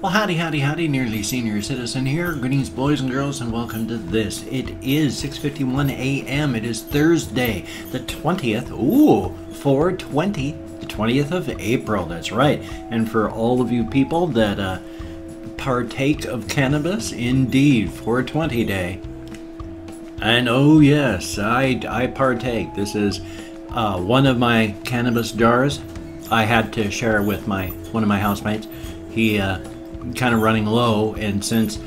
Well, howdy, howdy, howdy, nearly senior citizen here. Greetings, boys and girls, and welcome to this. It is 6:51 a.m. It is Thursday, the 20th. Ooh, 4/20, the 20th of April. That's right. And for all of you people that partake of cannabis, indeed, 420 day. And oh yes, I partake. This is one of my cannabis jars. I had to share with one of my housemates. He kind of running low, and since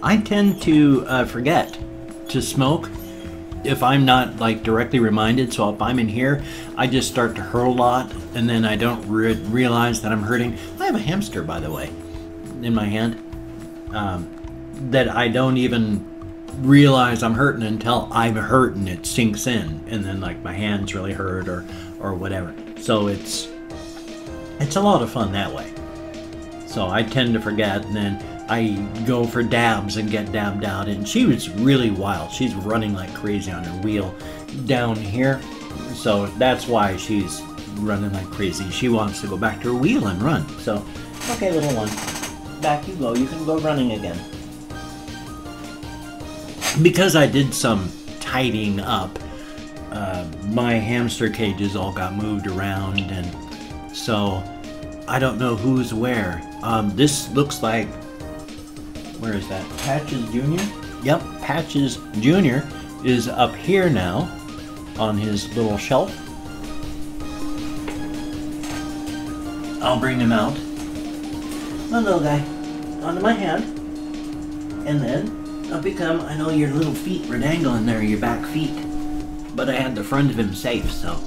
I tend to forget to smoke if I'm not like directly reminded, so if I'm in here I just start to hurl a lot and then I don't realize that I'm hurting. I have a hamster, by the way, in my hand that I don't even realize I'm hurting until I'm hurt and it sinks in, and then like my hands really hurt or whatever. So it's a lot of fun that way. So I tend to forget, and then I go for dabs and get dabbed out. And she was really wild. She's running like crazy on her wheel down here. So that's why she's running like crazy. She wants to go back to her wheel and run. So, okay, little one, back you go. You can go running again. Because I did some tidying up, my hamster cages all got moved around, and so I don't know who's where. This looks like, where is that? Patches Jr.? Yep, Patches Jr. is up here now on his little shelf. I'll bring him out. My little guy, onto my hand. And then up he come. I know your little feet were dangling there, your back feet. But I had the front of him safe, so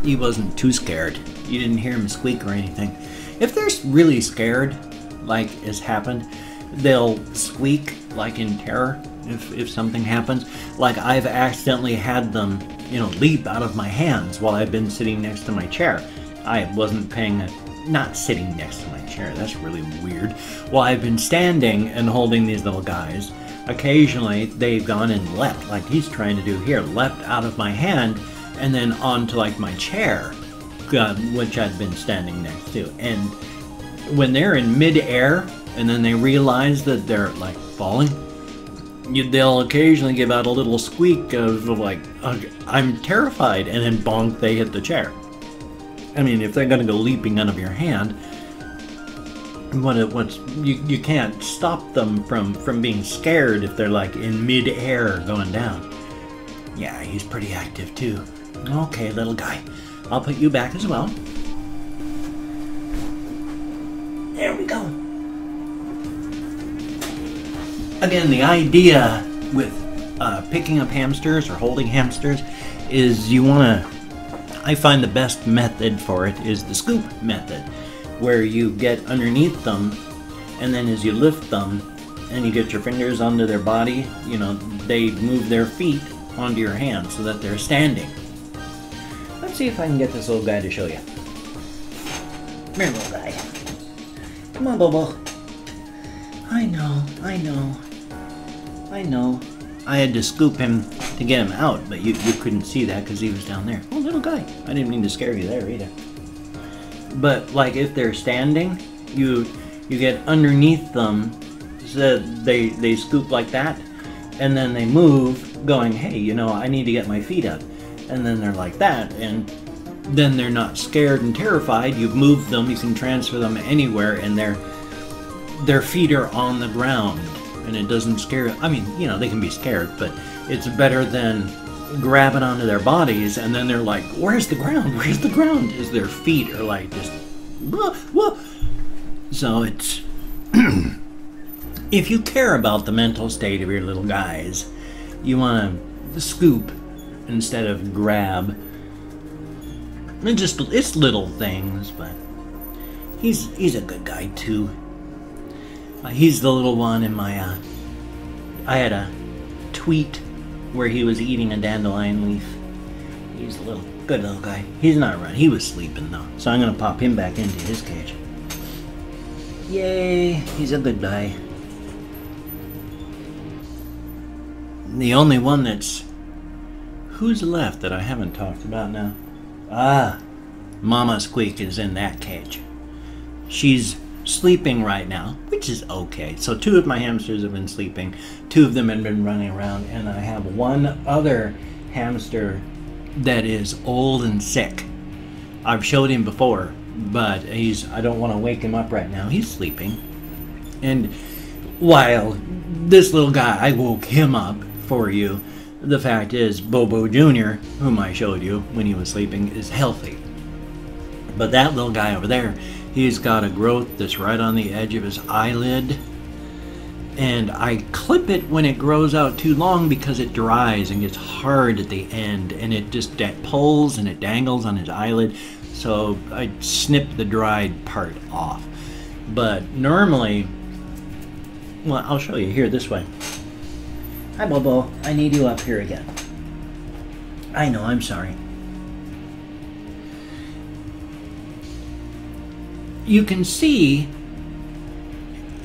he wasn't too scared. You didn't hear him squeak or anything. If they're really scared, like has happened, they'll squeak like in terror if something happens. Like I've accidentally had them, leap out of my hands while I've been sitting next to my chair. I wasn't not sitting next to my chair, that's really weird. While I've been standing and holding these little guys, occasionally they've gone and leapt, like he's trying to do here, leapt out of my hand and then onto like my chair, which I'd been standing next to. And when they're in mid-air and then they realize that they're like falling, they'll occasionally give out a little squeak of like, I'm terrified, and then bonk, they hit the chair. I mean, if they're gonna go leaping out of your hand, you can't stop them from being scared if they're like in mid-air going down. Yeah, he's pretty active too. Okay, little guy. I'll put you back as well. There we go. Again, the idea with picking up hamsters or holding hamsters is I find the best method for it is the scoop method, where you get underneath them, and then as you lift them and you get your fingers onto their body, they move their feet onto your hand so that they're standing. Let's see if I can get this little guy to show you. Come here, little guy. Come on, Bobo. I know. I had to scoop him to get him out, but you couldn't see that because he was down there. Oh, little guy. I didn't mean to scare you there either. But like if they're standing, you get underneath them so they scoop like that, and then they move going, hey, I need to get my feet up. And then they're like that, and then they're not scared and terrified. You've moved them, you can transfer them anywhere, and their feet are on the ground, and it doesn't scare. I mean, they can be scared, but it's better than grabbing onto their bodies, and then they're like, where's the ground? Where's the ground? As their feet are like just, whoa, whoa. So it's, if you care about the mental state of your little guys, you want to scoop instead of grab. It's little things, but he's a good guy too. He's the little one in my I had a tweet where he was eating a dandelion leaf. He's a good little guy. He's not running. He was sleeping though, so I'm gonna pop him back into his cage. Yay, he's a good guy. The only one that's who's left that I haven't talked about now? Mama Squeak is in that cage. She's sleeping right now, which is okay. So 2 of my hamsters have been sleeping, 2 of them have been running around, and I have 1 other hamster that is old and sick. I've showed him before, but I don't want to wake him up right now. He's sleeping. And while this little guy, I woke him up for you, the fact is Bobo Jr., whom I showed you when he was sleeping, is healthy. But that little guy over there, he's got a growth that's right on the edge of his eyelid. And I clip it when it grows out too long because it dries and gets hard at the end. And it just pulls and it dangles on his eyelid. So I snip the dried part off. But normally, well, I'll show you here this way. Hi, Bobo. I need you up here again. I know, I'm sorry. You can see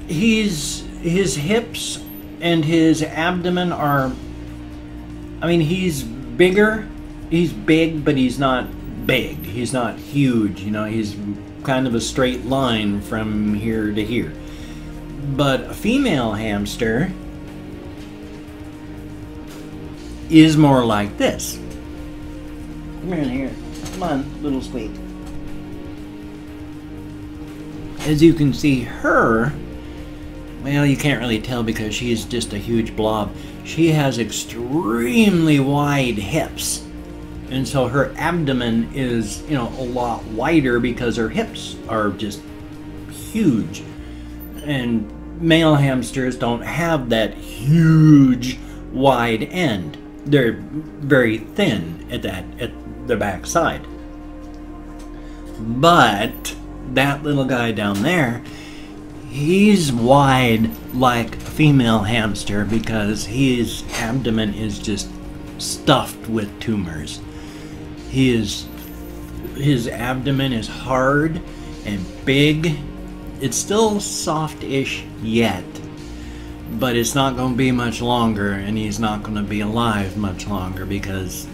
his hips and his abdomen are, I mean, he's bigger. He's big, but he's not big. He's not huge. You know, he's kind of a straight line from here to here. But a female hamster is more like this. Come here, here. Come on, little squeak. As you can see, her, well, you can't really tell because she's just a huge blob. She has extremely wide hips. And so her abdomen is, you know, a lot wider because her hips are just huge. And male hamsters don't have that huge wide end. They're very thin at the back side. But that little guy down there, he's wide like a female hamster because his abdomen is just stuffed with tumors. His abdomen is hard and big. It's still soft-ish yet, but it's not going to be much longer, and he's not going to be alive much longer because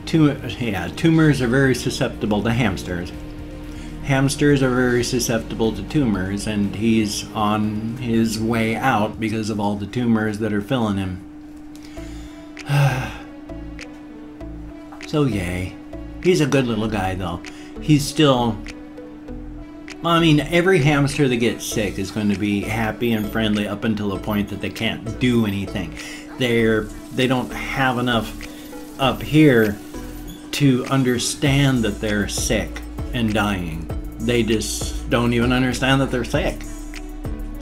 tumors are very susceptible to hamsters. Hamsters are very susceptible to tumors, and he's on his way out because of all the tumors that are filling him. So yay. He's a good little guy though. He's still, I mean, every hamster that gets sick is going to be happy and friendly up until the point that they can't do anything. They don't have enough up here to understand that they're sick and dying. They just don't even understand that they're sick.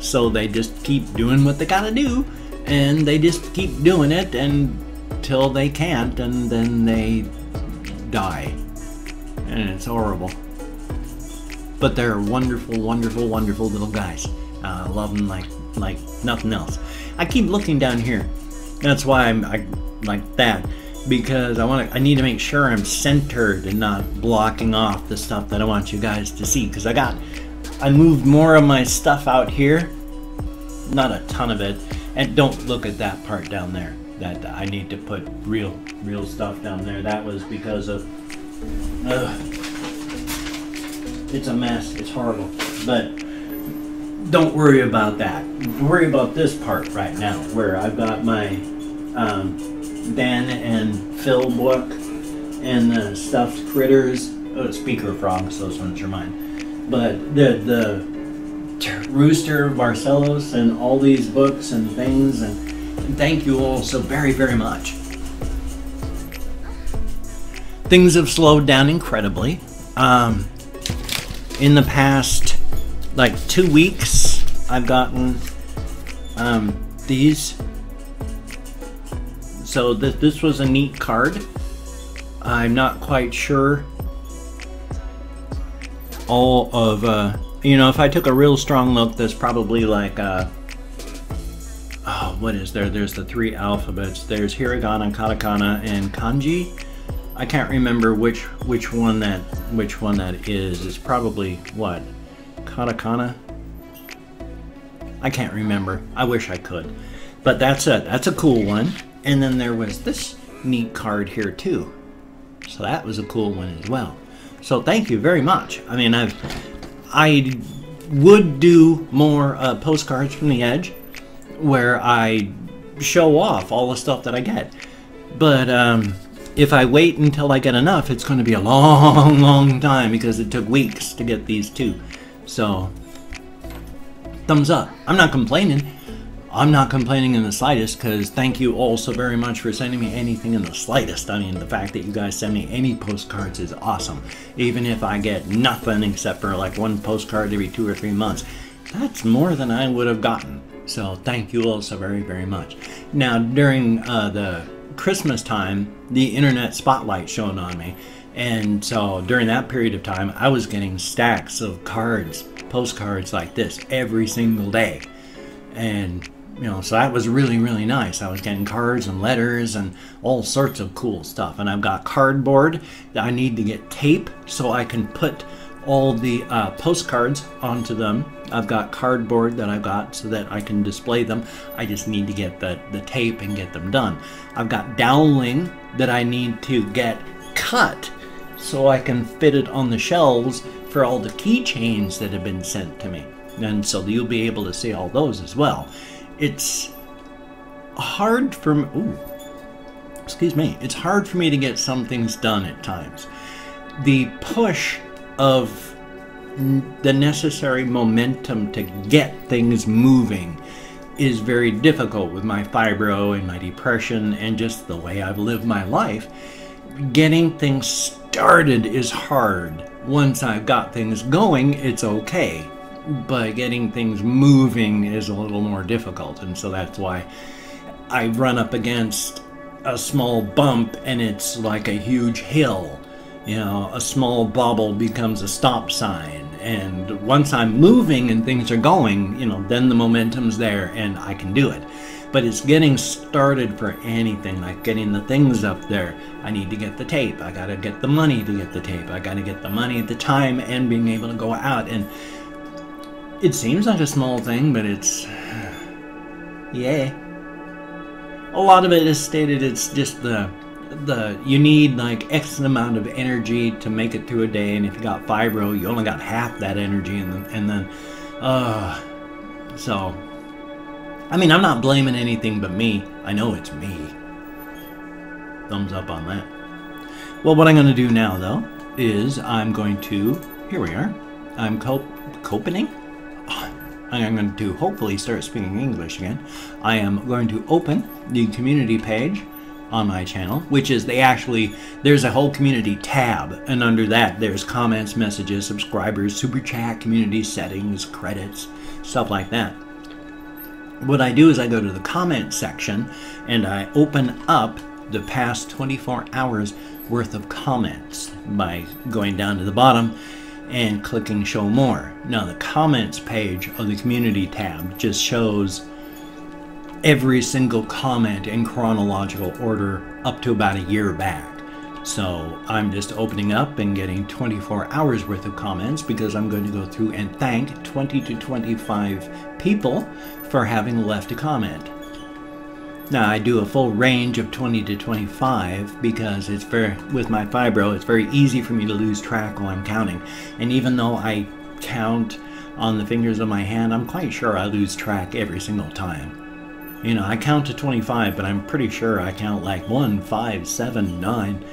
So they just keep doing what they gotta do, and they just keep doing it until they can't, and then they die. And it's horrible. But they're wonderful, wonderful, wonderful little guys. I love them like nothing else. I keep looking down here. That's why I like that, because I need to make sure I'm centered and not blocking off the stuff that I want you guys to see. Because I moved more of my stuff out here, not a ton of it. And don't look at that part down there. That I need to put real stuff down there. That was because of. It's a mess. It's horrible. But don't worry about that. Worry about this part right now, where I've got my Dan and Phil book and the stuffed critters. Oh, it's speaker frogs. Those ones are mine. But the Rooster Marcellus and all these books and things, and thank you all so very, very much. Things have slowed down incredibly. In the past, like 2 weeks, I've gotten these. So this was a neat card. I'm not quite sure all of, you know, if I took a real strong look, there's probably like, oh, what is there? There's the 3 alphabets. There's hiragana, katakana, and kanji. I can't remember which one that is. It's probably what? Katakana? I can't remember. I wish I could. But that's a cool one. And then there was this neat card here too. So that was a cool one as well. So thank you very much. I mean, I would do more postcards from the edge where I show off all the stuff that I get. But if I wait until I get enough, it's going to be a long, long time because it took weeks to get these two. So, thumbs up. I'm not complaining. I'm not complaining in the slightest, because thank you all so very much for sending me anything in the slightest. I mean, the fact that you guys send me any postcards is awesome. Even if I get nothing except for like one postcard every 2 or 3 months, that's more than I would have gotten. So thank you all so very, very much. Now, during the Christmas time, the internet spotlight shone on me. And so during that period of time, I was getting stacks of cards, postcards like this every single day. And you know, so that was really, really nice. I was getting cards and letters and all sorts of cool stuff. And I've got cardboard that I need to get tape so I can put all the postcards onto them. I've got cardboard that I've got so that I can display them. I just need to get the tape and get them done. I've got doweling that I need to get cut so I can fit it on the shelves for all the keychains that have been sent to me. And so you'll be able to see all those as well. It's hard for me, it's hard for me to get some things done at times. The push of the necessary momentum to get things moving is very difficult with my fibro and my depression and just the way I've lived my life. Getting things started is hard. Once I've got things going, it's okay. But getting things moving is a little more difficult, and so that's why I run up against a small bump and it's like a huge hill. You know, a small bobble becomes a stop sign, and once I'm moving and things are going, you know, then the momentum's there and I can do it. But it's getting started for anything, like getting the things up there. I need to get the tape, I gotta get the money to get the tape, I gotta get the money, the time, and being able to go out. And it seems like a small thing, but it's, yeah. A lot of it is stated, it's just you need like X amount of energy to make it through a day, and if you got fibro, you only got half that energy, and then, so, I mean, I'm not blaming anything but me. I know it's me. Thumbs up on that. Well, what I'm going to do now, though, is I'm going to, here we are, I'm copening? I'm going to hopefully start speaking English again. I am going to open the community page on my channel, which is there's a whole community tab, and under that there's comments, messages, subscribers, super chat, community settings, credits, stuff like that. What I do is I go to the comment section and I open up the past 24 hours worth of comments by going down to the bottom and clicking show more. Now the comments page of the community tab just shows every single comment in chronological order up to about a year back. So I'm just opening up and getting 24 hours worth of comments because I'm going to go through and thank 20 to 25 people for having left a comment. Now I do a full range of 20 to 25 because with my fibro, it's very easy for me to lose track while I'm counting. And even though I count on the fingers of my hand, I'm quite sure I lose track every single time. You know, I count to 25, but I'm pretty sure I count like 1, 5, 7, 9.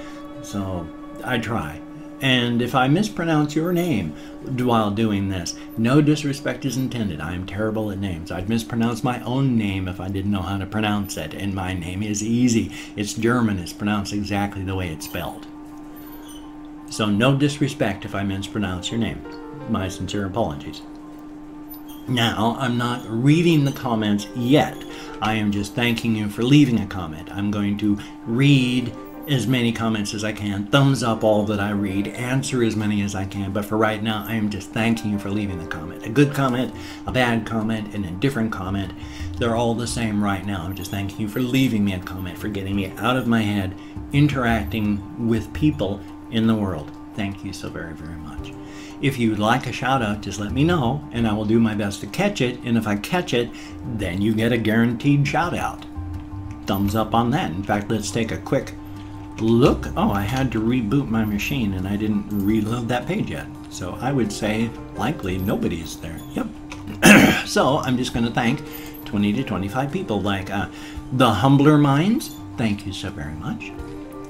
So I try. And if I mispronounce your name while doing this, no disrespect is intended. I am terrible at names. I'd mispronounce my own name if I didn't know how to pronounce it. And my name is easy. It's German. It's pronounced exactly the way it's spelled. So no disrespect if I mispronounce your name. My sincere apologies. Now, I'm not reading the comments yet. I am just thanking you for leaving a comment. I'm going to read as many comments as I can, thumbs up all that I read, answer as many as I can, but for right now I am just thanking you for leaving the comment. A good comment, a bad comment, and a different comment, they're all the same right now. I'm just thanking you for leaving me a comment, for getting me out of my head, interacting with people in the world. Thank you so very, very much. If you'd like a shout out, just let me know and I will do my best to catch it, and if I catch it, then you get a guaranteed shout out. Thumbs up on that. In fact, let's take a quick look. Oh, I had to reboot my machine and I didn't reload that page yet. So I would say likely nobody's there. Yep. So I'm just going to thank 20 to 25 people like the Humbler Minds. Thank you so very much.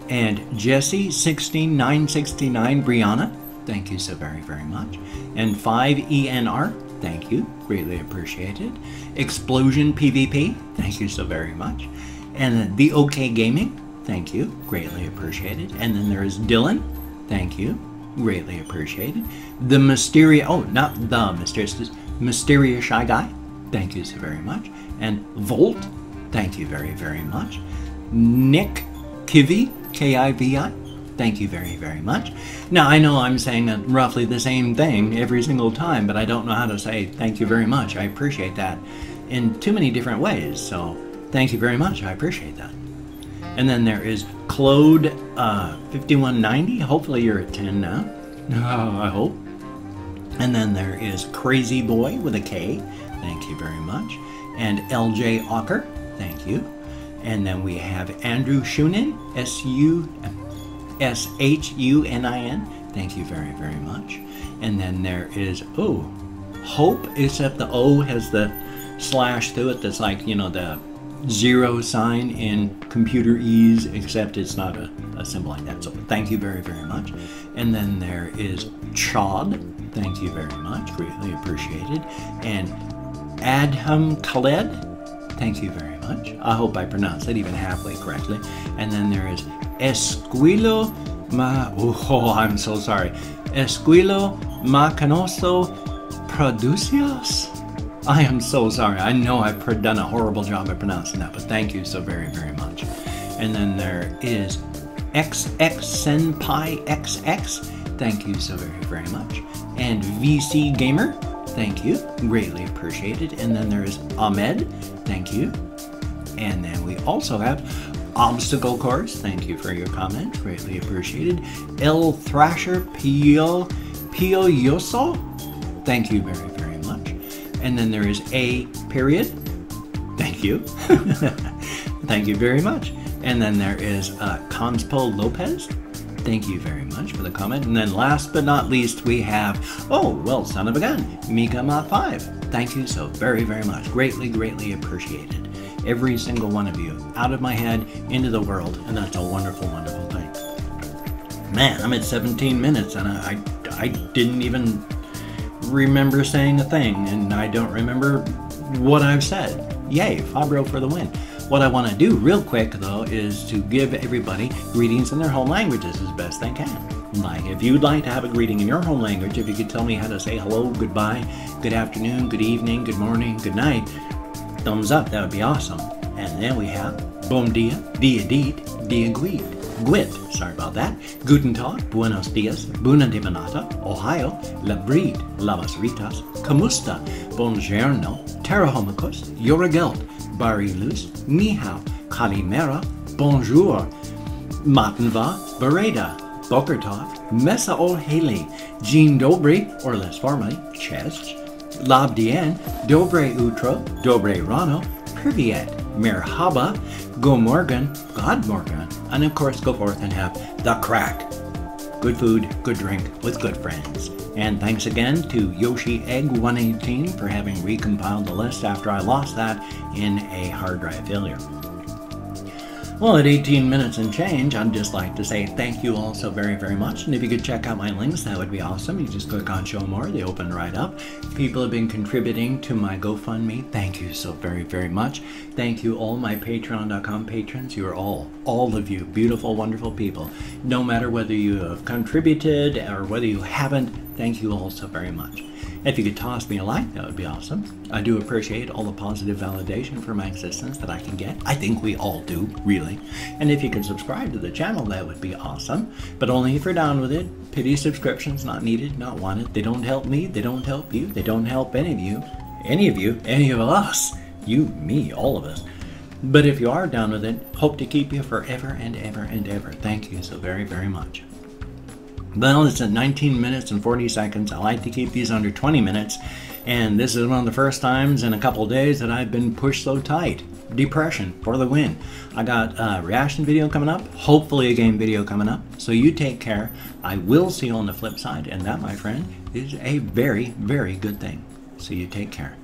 And Jesse 16969 Brianna. Thank you so very, very much. And 5ENR. Thank you. Greatly appreciated. Explosion PvP. Thank you so very much. And the OK Gaming. Thank you. Greatly appreciated. And then there is Dylan. Thank you. Greatly appreciated. The Mysterious, oh, not the Mysterious Shy Guy. Thank you so very much. And Volt. Thank you very, very much. Nick Kivi, Kivi. Thank you very, very much. Now, I know I'm saying roughly the same thing every single time, but I don't know how to say thank you very much. I appreciate that in too many different ways. So thank you very much. I appreciate that. And then there is Claude 5190. Hopefully you're at 10 now. I hope. And then there is Crazy Boy with a K. Thank you very much. And LJ Ocker. Thank you. And then we have Andrew Shunin. SHUNIN. Thank you very, very much. And then there is, Hope, except the O has the slash through it. That's like, you know, the zero sign in computer ease, except it's not a symbol like that. So thank you very, very much. And then there is Chod. Thank you very much. Greatly appreciated. And Adham Khaled. Thank you very much. I hope I pronounced it even halfway correctly. And then there is Esquilo I'm so sorry. Esquilo Macanoso Producios. I am so sorry. I know I've done a horrible job of pronouncing that, but thank you so very, very much. And then there is XX Senpai XX. Thank you so very, very much. And VC Gamer. Thank you. Greatly appreciated. And then there is Ahmed. Thank you. And then we also have Obstacle Course. Thank you for your comment. Greatly appreciated. El Thrasher Pioyoso. Thank you very, very much. And then there is A period. Thank you. Thank you very much. And then there is Conspo Lopez. Thank you very much for the comment. And then last but not least, we have, son of a gun, Mika Mott 5. Thank you so very, very much. Greatly, greatly appreciated. Every single one of you, out of my head, into the world, and that's a wonderful, wonderful thing. Man, I'm at 17 minutes, and I didn't even remember saying a thing, and I don't remember what I've said. Yay, Fabro for the win. What I want to do real quick, though, is to give everybody greetings in their home languages as best they can. Like, if you'd like to have a greeting in your home language, if you could tell me how to say hello, goodbye, good afternoon, good evening, good morning, good night, thumbs up, that would be awesome. And then we have Bom dia, dia dit, dia guid, gwit, sorry about that, Guten Tag, Buenos Dias, Buna Divinata, Ohio, Labrid, Lavas Ritas, Kamusta, Buongiorno, Terahomikos, Yoragelt, Barilus, Nihao, Kalimera, Bonjour, Matenva, Bereda, Bokertov, Mesa Ol Haley, Jean Dobry, or less formally, Chesh, Labdien, Dobre Utro, Dobre Rano, Privyet, Merhaba, Go Morgan, God Morgan, and of course go forth and have the crack. Good food, good drink, with good friends. And thanks again to Yoshi Egg 118 for having recompiled the list after I lost that in a hard drive failure. Well, at 18 minutes and change, I'd just like to say thank you all so very, very much. And if you could check out my links, that would be awesome. You just click on Show More. They open right up. People have been contributing to my GoFundMe. Thank you so very, very much. Thank you all my Patreon.com patrons. You are all of you, beautiful, wonderful people. No matter whether you have contributed or whether you haven't, thank you all so very much. If you could toss me a like, that would be awesome. I do appreciate all the positive validation for my existence that I can get. I think we all do, really. And if you could subscribe to the channel, that would be awesome. But only if you're down with it. Pity subscriptions, not needed, not wanted. They don't help me, they don't help you, they don't help any of you, any of us. You, me, all of us. But if you are down with it, hope to keep you forever and ever and ever. Thank you so very, very much. Well, it's at 19 minutes and 40 seconds. I like to keep these under 20 minutes. And this is one of the first times in a couple days that I've been pushed so tight. depression for the win. I got a reaction video coming up, hopefully a game video coming up. So you take care. I will see you on the flip side, and that, my friend, is a very, very good thing. So you take care.